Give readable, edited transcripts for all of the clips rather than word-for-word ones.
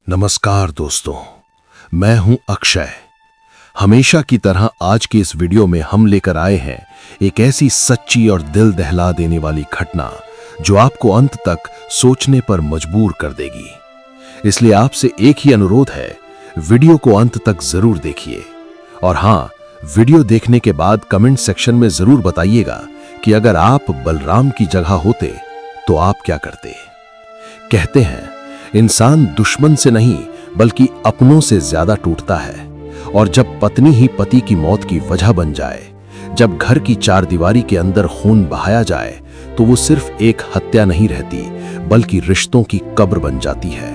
नमस्कार दोस्तों, मैं हूं अक्षय। हमेशा की तरह आज के इस वीडियो में हम लेकर आए हैं एक ऐसी सच्ची और दिल दहला देने वाली घटना जो आपको अंत तक सोचने पर मजबूर कर देगी। इसलिए आपसे एक ही अनुरोध है, वीडियो को अंत तक जरूर देखिए। और हाँ, वीडियो देखने के बाद कमेंट सेक्शन में जरूर बताइएगा कि अगर आप बलराम की जगह होते तो आप क्या करते। कहते हैं इंसान दुश्मन से नहीं बल्कि अपनों से ज्यादा टूटता है, और जब पत्नी ही पति की मौत की वजह बन जाए, जब घर की चारदीवारी के अंदर खून बहाया जाए, तो वो सिर्फ एक हत्या नहीं रहती बल्कि रिश्तों की कब्र बन जाती है।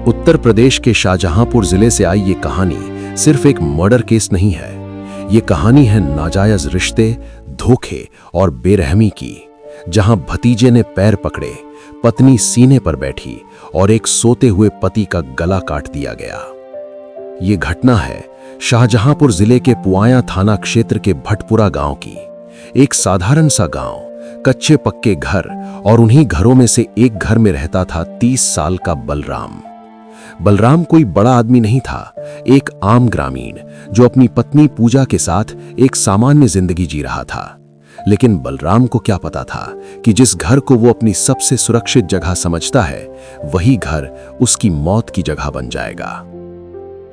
उत्तर प्रदेश के शाहजहांपुर जिले से आई ये कहानी सिर्फ एक मर्डर केस नहीं है। ये कहानी है नाजायज रिश्ते, धोखे और बेरहमी की, जहां भतीजे ने पैर पकड़े, पत्नी सीने पर बैठी और एक सोते हुए पति का गला काट दिया गया। ये घटना है शाहजहांपुर जिले के पुआया थाना क्षेत्र के भटपुरा गांव की। एक साधारण सा गांव, कच्चे पक्के घर, और उन्हीं घरों में से एक घर में रहता था 30 साल का बलराम। बलराम कोई बड़ा आदमी नहीं था, एक आम ग्रामीण जो अपनी पत्नी पूजा के साथ एक सामान्य जिंदगी जी रहा था। लेकिन बलराम को क्या पता था कि जिस घर को वो अपनी सबसे सुरक्षित जगह समझता है, वही घर उसकी मौत की जगह बन जाएगा।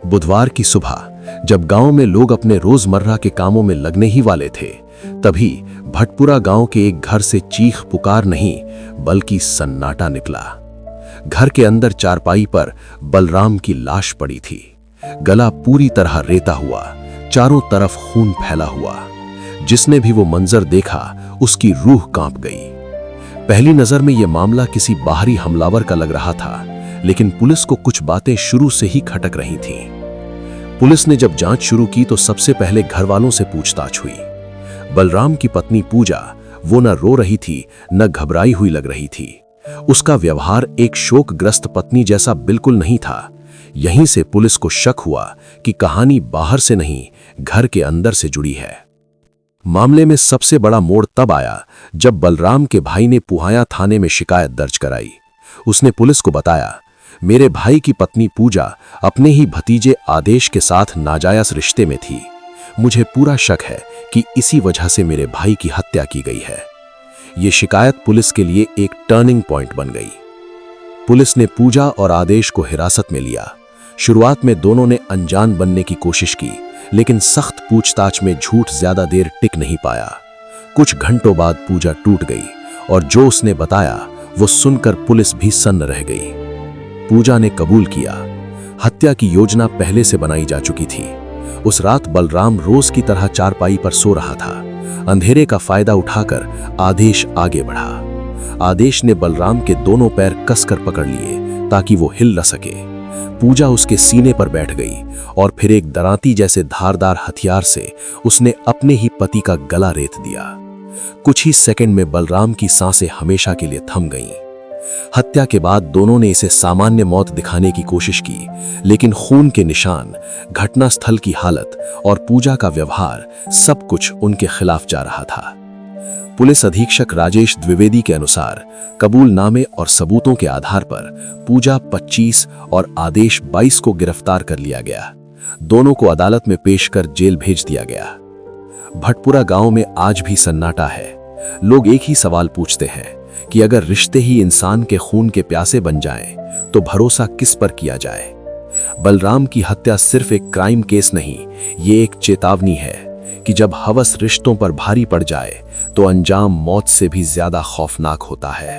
बुधवार की सुबह जब गांव में लोग अपने रोजमर्रा के कामों में लगने ही वाले थे, तभी भटपुरा गांव के एक घर से चीख पुकार नहीं बल्कि सन्नाटा निकला। घर के अंदर चारपाई पर बलराम की लाश पड़ी थी, गला पूरी तरह रेता हुआ, चारों तरफ खून फैला हुआ। जिसने भी वो मंजर देखा, उसकी रूह कांप गई। पहली नजर में यह मामला किसी बाहरी हमलावर का लग रहा था, लेकिन पुलिस को कुछ बातें शुरू से ही खटक रही थीं। पुलिस ने जब जांच शुरू की तो सबसे पहले घर वालों से पूछताछ हुई। बलराम की पत्नी पूजा, वो न रो रही थी न घबराई हुई लग रही थी। उसका व्यवहार एक शोकग्रस्त पत्नी जैसा बिल्कुल नहीं था। यहीं से पुलिस को शक हुआ कि कहानी बाहर से नहीं, घर के अंदर से जुड़ी है। मामले में सबसे बड़ा मोड़ तब आया जब बलराम के भाई ने पुआया थाने में शिकायत दर्ज कराई। उसने पुलिस को बताया, मेरे भाई की पत्नी पूजा अपने ही भतीजे आदेश के साथ नाजायज रिश्ते में थी। मुझे पूरा शक है कि इसी वजह से मेरे भाई की हत्या की गई है। ये शिकायत पुलिस के लिए एक टर्निंग पॉइंट बन गई। पुलिस ने पूजा और आदेश को हिरासत में लिया। शुरुआत में दोनों ने अनजान बनने की कोशिश की, लेकिन सख्त पूछताछ में झूठ ज्यादा देर टिक नहीं पाया। कुछ घंटों बाद पूजा टूट गई और जो उसने बताया वो सुनकर पुलिस भी सन्न रह गई। पूजा ने कबूल किया, हत्या की योजना पहले से बनाई जा चुकी थी। उस रात बलराम रोज की तरह चारपाई पर सो रहा था। अंधेरे का फायदा उठाकर आदेश आगे बढ़ा। आदेश ने बलराम के दोनों पैर कसकर पकड़ लिए ताकि वो हिल न सके। पूजा उसके सीने पर बैठ गई और फिर एक दरांती जैसे धारदार हथियार से उसने अपने ही पति का गला रेत दिया। कुछ ही सेकंड में बलराम की सांसें हमेशा के लिए थम गईं। हत्या के बाद दोनों ने इसे सामान्य मौत दिखाने की कोशिश की, लेकिन खून के निशान, घटनास्थल की हालत और पूजा का व्यवहार, सब कुछ उनके खिलाफ जा रहा था। पुलिस अधीक्षक राजेश द्विवेदी के अनुसार कबूलनामे और सबूतों के आधार पर पूजा 25 और आदेश 22 को गिरफ्तार कर लिया गया। दोनों को अदालत में पेश कर जेल भेज दिया गया। भटपुरा गांव में आज भी सन्नाटा है। लोग एक ही सवाल पूछते हैं कि अगर रिश्ते ही इंसान के खून के प्यासे बन जाएं, तो भरोसा किस पर किया जाए। बलराम की हत्या सिर्फ एक क्राइम केस नहीं, ये एक चेतावनी है कि जब हवस रिश्तों पर भारी पड़ जाए तो अंजाम मौत से भी ज्यादा खौफनाक होता है।